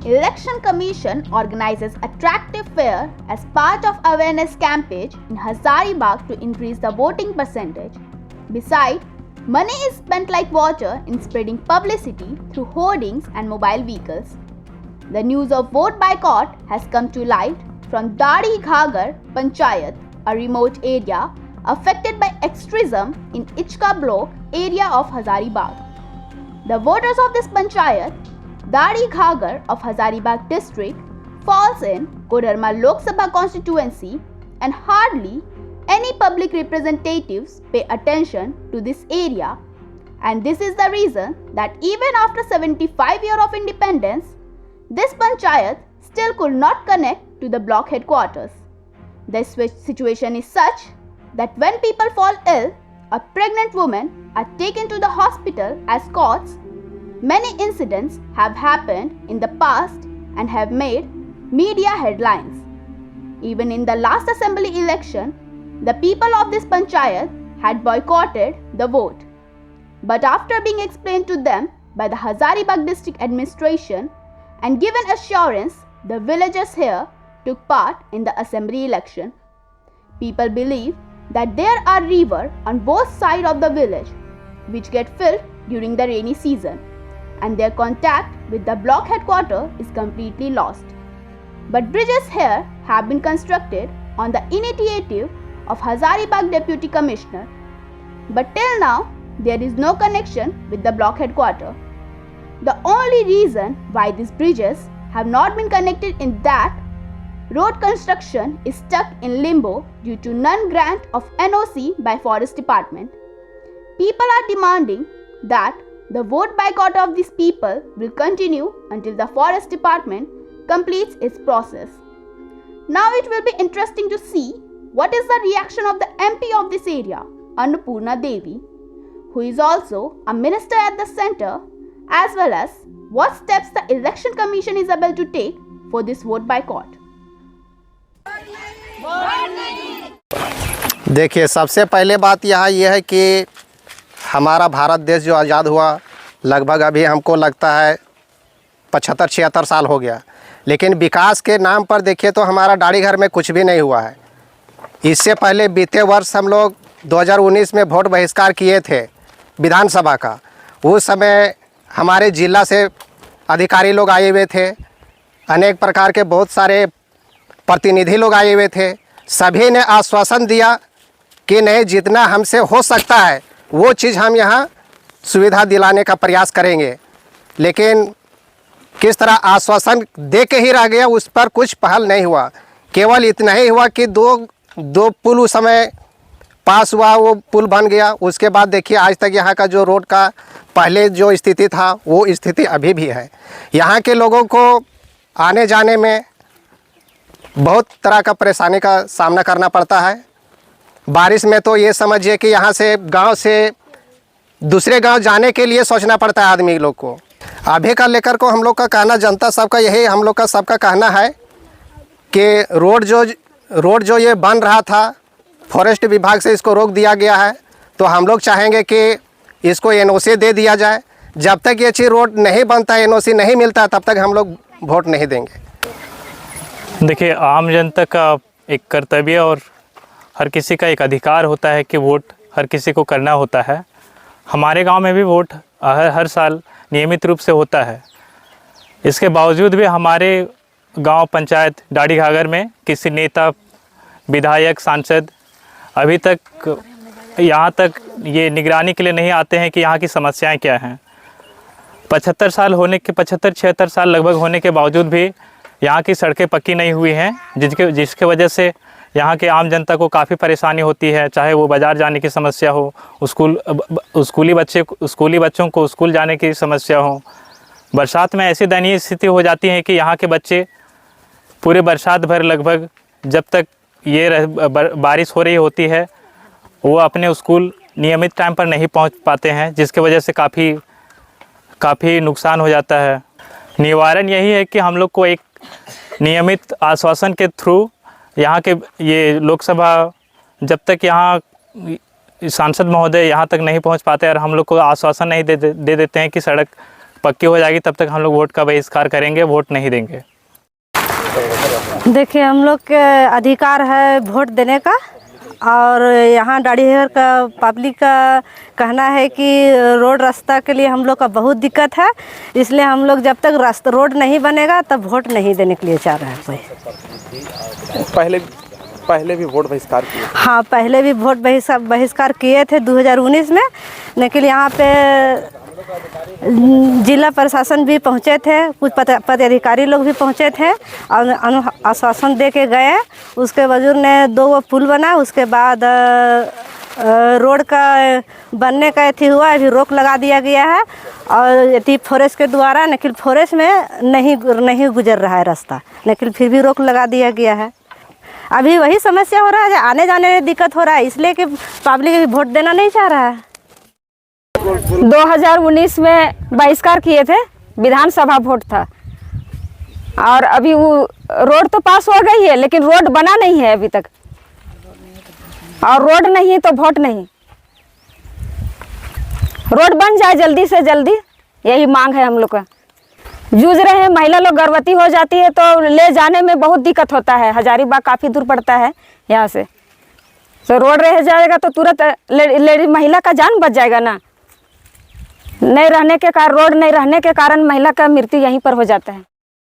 Election Commission organizes attractive fair as part of awareness campaign in Hazaribagh to increase the voting percentage. Besides, money is spent like water in spreading publicity through hoardings and mobile vehicles. The news of vote boycott has come to light from Dari Ghagar Panchayat, a remote area affected by extremism in Ichka block area of Hazaribagh. The voters of this panchayat, Dari Ghagar of Hazaribagh district, falls in Kodarma Lok Sabha constituency, and hardly any public representatives pay attention to this area, and this is the reason that even after 75 years of independence, this panchayat still could not connect to the block headquarters. The situation is such that when people fall ill or pregnant women are taken to the hospital as cots, many incidents have happened in the past and have made media headlines. Even in the last assembly election, the people of this panchayat had boycotted the vote. But after being explained to them by the Hazaribagh district administration and given assurance, the villagers here took part in the assembly election. People believe that there are rivers on both sides of the village which get filled during the rainy season, and their contact with the block headquarters is completely lost. But bridges here have been constructed on the initiative of Hazaribagh Deputy Commissioner. But till now, there is no connection with the block headquarters. The only reason why these bridges have not been connected is that road construction is stuck in limbo due to non-grant of NOC by Forest Department. People are demanding that the vote boycott of these people will continue until the Forest Department completes its process. Now it will be interesting to see what is the reaction of the MP of this area, Annapurna Devi, who is also a minister at the center, as well as what steps the Election Commission is able to take for this vote boycott. देखिए, सबसे पहले बात यहाँ ये है कि हमारा भारत देश जो आज़ाद हुआ लगभग अभी हमको लगता है 75-76 साल हो गया, लेकिन विकास के नाम पर देखिए तो हमारा डाड़ी घर में कुछ भी नहीं हुआ है। इससे पहले बीते वर्ष हम लोग 2019 में वोट बहिष्कार किए थे विधानसभा का। उस समय हमारे जिला से अधिकारी लोग आए हुए थे, अनेक प्रकार के बहुत सारे प्रतिनिधि लोग आए हुए थे। सभी ने आश्वासन दिया कि नहीं, जितना हमसे हो सकता है वो चीज़ हम यहाँ सुविधा दिलाने का प्रयास करेंगे। लेकिन किस तरह आश्वासन दे के ही रह गया, उस पर कुछ पहल नहीं हुआ। केवल इतना ही हुआ कि दो पुल उस समय पास हुआ, वो पुल बन गया। उसके बाद देखिए आज तक यहाँ का जो रोड का पहले जो स्थिति था वो स्थिति अभी भी है। यहाँ के लोगों को आने जाने में बहुत तरह का परेशानी का सामना करना पड़ता है। बारिश में तो ये समझिए कि यहाँ से गांव से दूसरे गांव जाने के लिए सोचना पड़ता है आदमी लोग को। अभी का लेकर को हम लोग का कहना, जनता सबका यही हम लोग का सबका कहना है कि रोड जो ये बन रहा था, फॉरेस्ट विभाग से इसको रोक दिया गया है। तो हम लोग चाहेंगे कि इसको NOC दे दिया जाए। जब तक ये चीज़ रोड नहीं बनता, NOC नहीं मिलता, तब तक हम लोग वोट नहीं देंगे। देखिए, आम जनता का एक कर्तव्य और हर किसी का एक अधिकार होता है कि वोट हर किसी को करना होता है। हमारे गांव में भी वोट हर साल नियमित रूप से होता है। इसके बावजूद भी हमारे गांव पंचायत डाड़ी घाघर में किसी नेता, विधायक, सांसद अभी तक यहाँ तक ये निगरानी के लिए नहीं आते हैं कि यहाँ की समस्याएं क्या हैं। 75-76 साल लगभग होने के बावजूद भी यहाँ की सड़कें पक्की नहीं हुई हैं, जिसके वजह से यहाँ के आम जनता को काफ़ी परेशानी होती है। चाहे वो बाज़ार जाने की समस्या हो, स्कूली बच्चों को स्कूल जाने की समस्या हो। बरसात में ऐसी दयनीय स्थिति हो जाती है कि यहाँ के बच्चे पूरे बरसात भर लगभग जब तक ये बारिश हो रही होती है वो अपने स्कूल नियमित टाइम पर नहीं पहुँच पाते हैं, जिसके वजह से काफ़ी नुकसान हो जाता है। निवारण यही है कि हम लोग को एक नियमित आश्वासन के थ्रू यहाँ के ये लोकसभा जब तक यहाँ सांसद महोदय यहाँ तक नहीं पहुँच पाते और हम लोग को आश्वासन नहीं दे देते हैं कि सड़क पक्की हो जाएगी तब तक हम लोग वोट का बहिष्कार करेंगे, वोट नहीं देंगे। देखिए, हम लोग के अधिकार है वोट देने का, और यहाँ डाड़ीहर का पब्लिक का कहना है कि रोड रास्ता के लिए हम लोग का बहुत दिक्कत है, इसलिए हम लोग जब तक रास्ता रोड नहीं बनेगा तब वोट नहीं देने के लिए चाह रहे हैं कोई। पहले भी वोट बहिष्कार किए? हाँ, पहले भी वोट बहिष्कार किए थे 2019 में, लेकिन यहाँ पे जिला प्रशासन भी पहुँचे थे, कुछ पदाधिकारी लोग भी पहुँचे थे और आश्वासन दे के गए। उसके वजूद ने 2 पुल बना, उसके बाद रोड का बनने का अथी हुआ, अभी रोक लगा दिया गया है और अथी फॉरेस्ट के द्वारा, लेकिन फॉरेस्ट में नहीं गुजर रहा है रास्ता, लेकिन फिर भी रोक लगा दिया गया है। अभी वही समस्या हो रहा है, आने जाने में दिक्कत हो रहा है, इसलिए कि पब्लिक भोट देना नहीं चाह रहा है। 2019 में बहिष्कार किए थे, विधानसभा वोट था, और अभी वो रोड तो पास हो गई है लेकिन रोड बना नहीं है अभी तक, और रोड नहीं है तो वोट नहीं। रोड बन जाए जल्दी से जल्दी, यही मांग है हम लोग का। जूझ रहे हैं, महिला लोग गर्भवती हो जाती है तो ले जाने में बहुत दिक्कत होता है, हजारीबाग काफ़ी दूर पड़ता है यहाँ से, तो रोड रह जाएगा तो तुरंत लेडी महिला का जान बच जाएगा ना। नहीं रहने के कारण, रोड नहीं रहने के कारण महिला का मृत्यु यहीं पर हो जाता है।